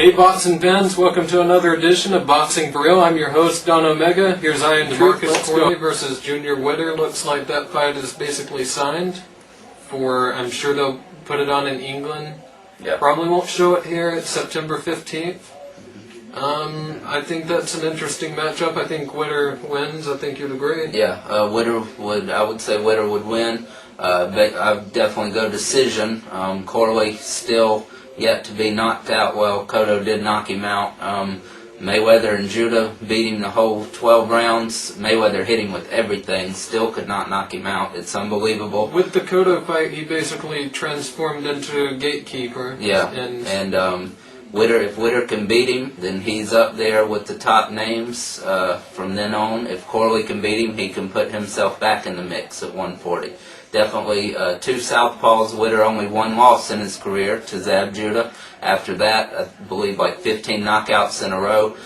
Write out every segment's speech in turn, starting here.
Hey boxing fans, welcome to another edition of Boxing for Real. I'm your host, Don Omega. Here's Ian DeMarcus Corley versus Junior Witter. Looks like that fight is basically signed for, I'm sure they'll put it on in England. Yep. Probably won't show it here. It's September 15th. I think that's an interesting matchup. I think Witter wins. I think you'd agree. Yeah, I would say Witter would win. But I'd definitely go decision. Corley still yet to be knocked out. Well, Cotto did knock him out. Mayweather and Judah beat him the whole 12 rounds. Mayweather hit him with everything, still could not knock him out. It's unbelievable. With the Cotto fight, he basically transformed into a gatekeeper. Yeah, and Witter, if Witter can beat him, then he's up there with the top names from then on. If Corley can beat him, he can put himself back in the mix at 140. Definitely two southpaws. Witter only one loss in his career to Zab Judah. After that, I believe like 15 knockouts in a row,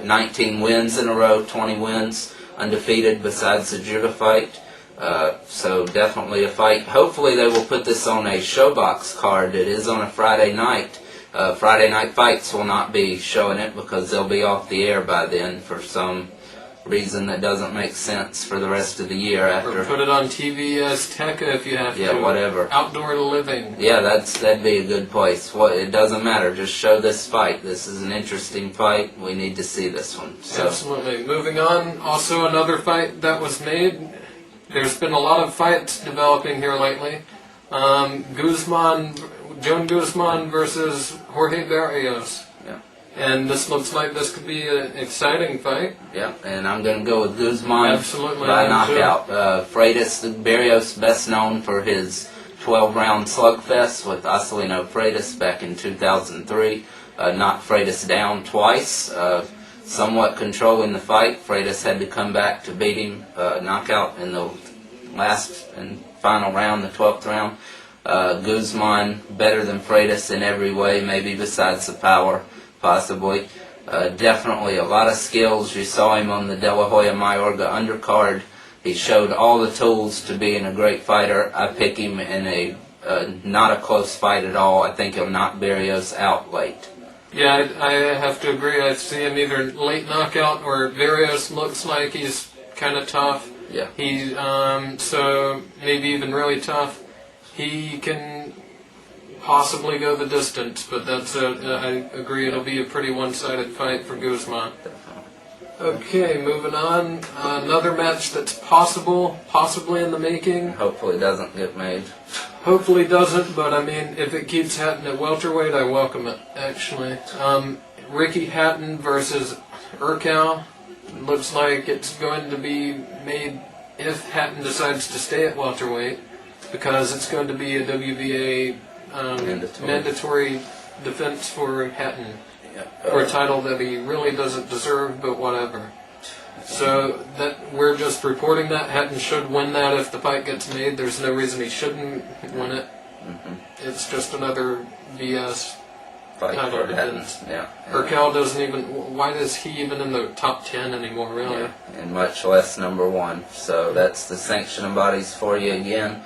19 wins in a row, 20 wins, undefeated besides the Judah fight. So definitely a fight. Hopefully they will put this on a Showbox card. It is on a Friday night. Friday night fights will not be showing it because they'll be off the air by then for some reason that doesn't make sense for the rest of the year after. Or put it on TV as Tekka if you have to. Yeah, whatever. Outdoor living. Yeah, that'd be a good place. It doesn't matter. Just show this fight. This is an interesting fight. We need to see this one. So. Absolutely. Moving on, also another fight that was made. There's been a lot of fights developing here lately. Joan Guzman versus Jorge Barrios. Yeah. And this looks like this could be an exciting fight. Yeah, and I'm going to go with Guzman Absolutely, by knockout. Freitas, Barrios, best known for his 12-round slugfest with Acelino Freitas back in 2003. Knocked Freitas down twice, somewhat controlling the fight. Freitas had to come back to beat him, knockout in the last and final round, the 12th round. Guzman better than Freitas in every way, maybe besides the power, possibly. Definitely a lot of skills. You saw him on the De La Hoya Mayorga undercard. He showed all the tools to being a great fighter. I pick him in a not a close fight at all. I think he'll knock Barrios out late. Yeah, I have to agree. I see him either late knockout or Barrios looks like he's kind of tough. Yeah. He so maybe even really tough. He can possibly go the distance, but I agree it'll be a pretty one-sided fight for Guzman. Okay, moving on. Another match that's possibly in the making. Hopefully it doesn't get made. Hopefully doesn't, but I mean, if it keeps Hatton at welterweight, I welcome it, actually. Ricky Hatton versus Urcal. Looks like it's going to be made if Hatton decides to stay at welterweight, because it's going to be a WBA mandatory defense for Hatton, for a title that he really doesn't deserve, but whatever. So that we're just reporting that Hatton should win that if the fight gets made. There's no reason he shouldn't win it. It's just another BS Fight title for defense. Hatton. Yeah. Urcal doesn't even. Why is he even in the top 10 anymore? Really? Yeah, and much less number one. So that's the sanctioning bodies for you again.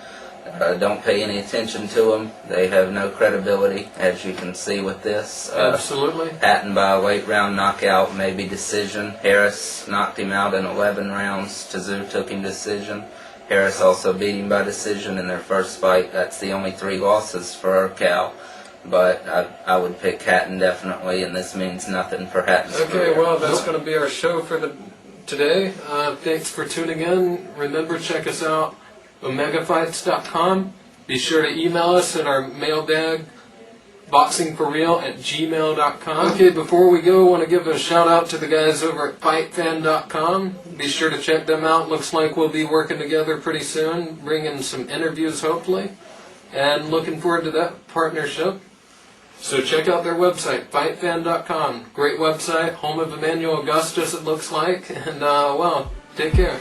Don't pay any attention to them. They have no credibility, as you can see with this. Absolutely. Hatton by a late round knockout, maybe decision. Harris knocked him out in 11 rounds. Tszyu took him decision. Harris also beat him by decision in their first fight. That's the only 3 losses for Urcal. But I would pick Hatton definitely, and this means nothing for Hatton's Okay, career. well, that's going to be our show for today. Thanks for tuning in. Remember, check us out, omegafights.com. Be sure to email us at our mailbag, boxingforreal@gmail.com. Okay, before we go, I want to give a shout out to the guys over at fightfan.com. Be sure to check them out. Looks like we'll be working together pretty soon, bringing some interviews hopefully, and looking forward to that partnership. So check out their website, fightfan.com. Great website, home of Emmanuel Augustus it looks like, and well, take care.